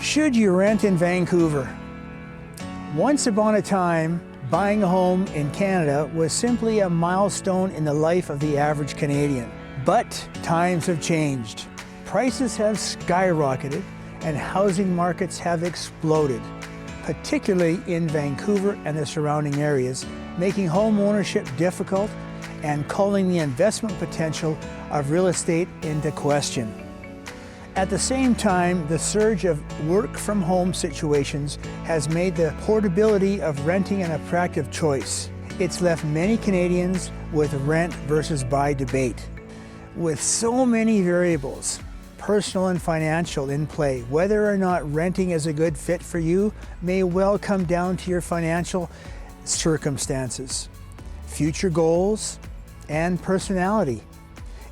Should you rent in Vancouver? Once upon a time, buying a home in Canada was simply a milestone in the life of the average Canadian. But times have changed. Prices have skyrocketed and housing markets have exploded, particularly in Vancouver and the surrounding areas, making home ownership difficult and calling the investment potential of real estate into question. At the same time, the surge of work-from-home situations has made the portability of renting an attractive choice. It's left many Canadians with rent versus buy debate. With so many variables, personal and financial, in play, whether or not renting is a good fit for you may well come down to your financial circumstances, future goals, and personality.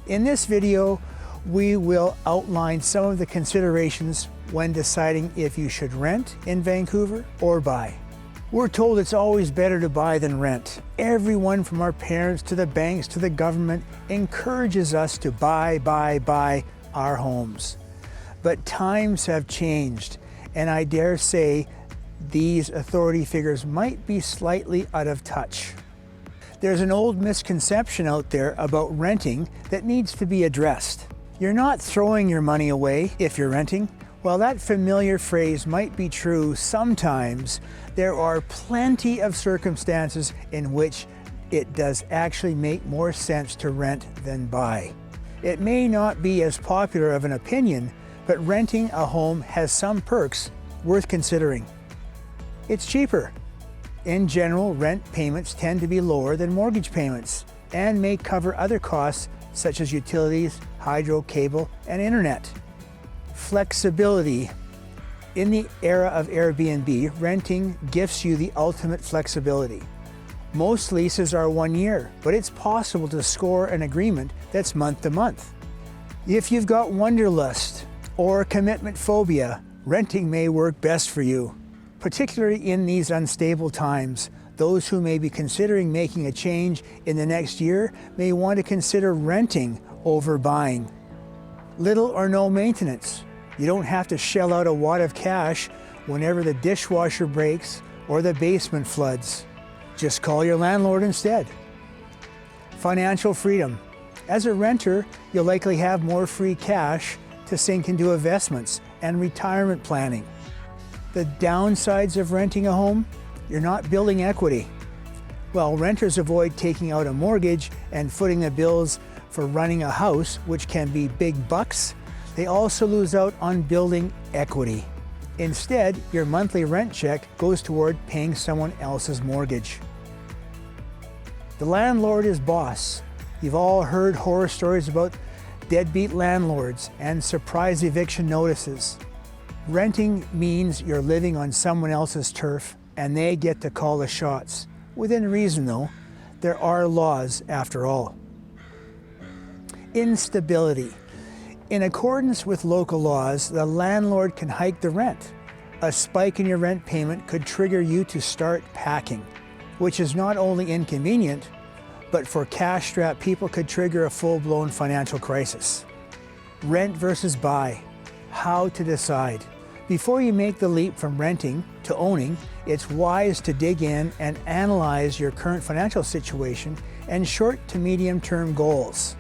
In this video, we will outline some of the considerations when deciding if you should rent in Vancouver or buy. We're told it's always better to buy than rent. Everyone from our parents to the banks to the government encourages us to buy our homes. But times have changed, and I dare say these authority figures might be slightly out of touch. There's an old misconception out there about renting that needs to be addressed. You're not throwing your money away if you're renting. While that familiar phrase might be true sometimes, there are plenty of circumstances in which it does actually make more sense to rent than buy. It may not be as popular of an opinion, but renting a home has some perks worth considering. It's cheaper. In general, rent payments tend to be lower than mortgage payments and may cover other costs such as utilities, hydro, cable, and internet. Flexibility. In the era of Airbnb, renting gives you the ultimate flexibility. Most leases are 1 year, but it's possible to score an agreement that's month to month. If you've got wanderlust or commitment phobia, renting may work best for you. Particularly in these unstable times, those who may be considering making a change in the next year may want to consider renting over buying. Little or no maintenance. You don't have to shell out a wad of cash whenever the dishwasher breaks or the basement floods. Just call your landlord instead. Financial freedom. As a renter, you'll likely have more free cash to sink into investments and retirement planning. The downsides of renting a home: you're not building equity. While renters avoid taking out a mortgage and footing the bills for running a house, which can be big bucks, they also lose out on building equity. Instead, your monthly rent check goes toward paying someone else's mortgage. The landlord is boss. You've all heard horror stories about deadbeat landlords and surprise eviction notices. Renting means you're living on someone else's turf and they get to call the shots. Within reason though, there are laws after all. Instability. In accordance with local laws, the landlord can hike the rent. A spike in your rent payment could trigger you to start packing, which is not only inconvenient, but for cash-strapped people could trigger a full-blown financial crisis. Rent versus buy. How to decide. Before you make the leap from renting to owning, it's wise to dig in and analyze your current financial situation and short to medium-term goals.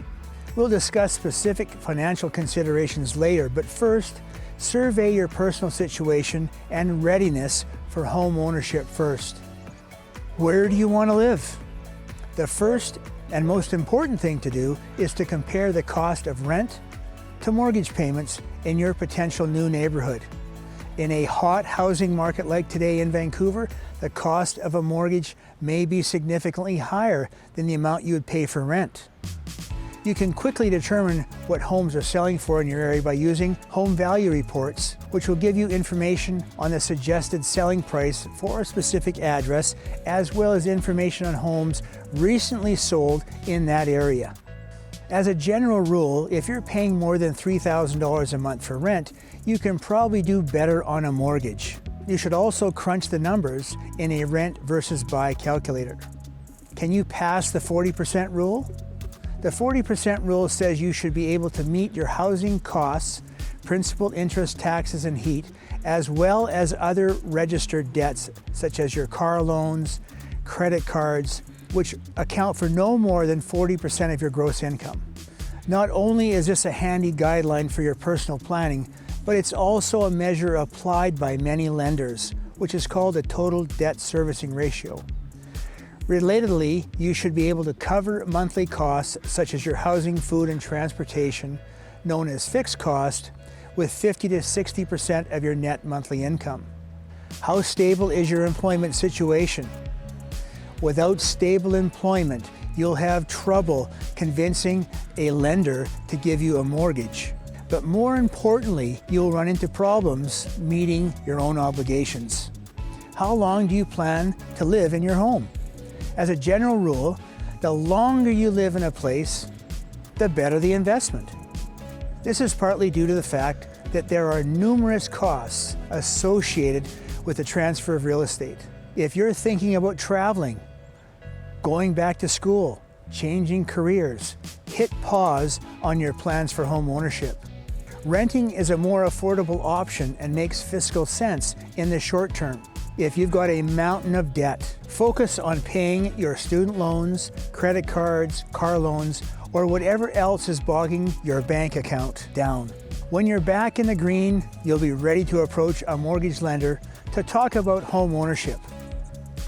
We'll discuss specific financial considerations later, but first, survey your personal situation and readiness for home ownership first. Where do you want to live? The first and most important thing to do is to compare the cost of rent to mortgage payments in your potential new neighborhood. In a hot housing market like today in Vancouver, the cost of a mortgage may be significantly higher than the amount you would pay for rent. You can quickly determine what homes are selling for in your area by using home value reports, which will give you information on the suggested selling price for a specific address, as well as information on homes recently sold in that area. As a general rule, if you're paying more than $3,000 a month for rent, you can probably do better on a mortgage. You should also crunch the numbers in a rent versus buy calculator. Can you pass the 40% rule? The 40% rule says you should be able to meet your housing costs principal, interest, taxes, and heat, as well as other registered debts such as your car loans, credit cards, which account for no more than 40% of your gross income. Not only is this a handy guideline for your personal planning, but it's also a measure applied by many lenders, which is called a total debt servicing ratio. Relatedly, you should be able to cover monthly costs such as your housing, food, and transportation, known as fixed cost, with 50 to 60% of your net monthly income. How stable is your employment situation? Without stable employment, you'll have trouble convincing a lender to give you a mortgage. But more importantly, you'll run into problems meeting your own obligations. How long do you plan to live in your home? As a general rule, the longer you live in a place, the better the investment. This is partly due to the fact that there are numerous costs associated with the transfer of real estate. If you're thinking about traveling, going back to school, changing careers, hit pause on your plans for home ownership. Renting is a more affordable option and makes fiscal sense in the short term. If you've got a mountain of debt, focus on paying your student loans, credit cards, car loans, or whatever else is bogging your bank account down. When you're back in the green, you'll be ready to approach a mortgage lender to talk about home ownership.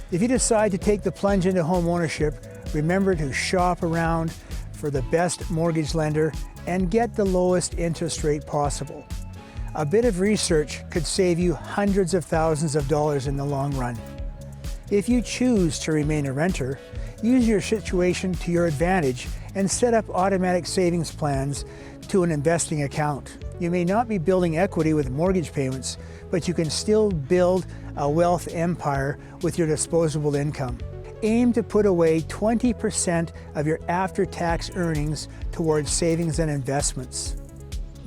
If you decide to take the plunge into home ownership, remember to shop around for the best mortgage lender and get the lowest interest rate possible. A bit of research could save you hundreds of thousands of dollars in the long run. If you choose to remain a renter, use your situation to your advantage and set up automatic savings plans to an investing account. You may not be building equity with mortgage payments, but you can still build a wealth empire with your disposable income. Aim to put away 20% of your after-tax earnings towards savings and investments.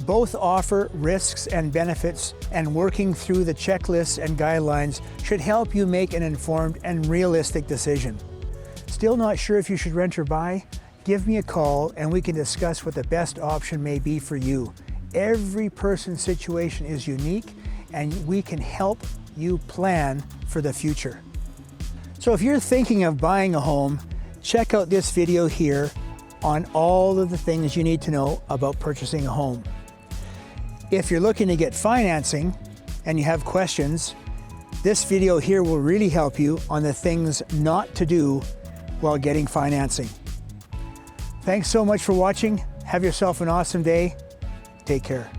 Both offer risks and benefits, and working through the checklists and guidelines should help you make an informed and realistic decision. Still not sure if you should rent or buy? Give me a call and we can discuss what the best option may be for you. Every person's situation is unique and we can help you plan for the future. So if you're thinking of buying a home, check out this video here on all of the things you need to know about purchasing a home. If you're looking to get financing and you have questions, this video here will really help you on the things not to do while getting financing. Thanks so much for watching. Have yourself an awesome day. Take care.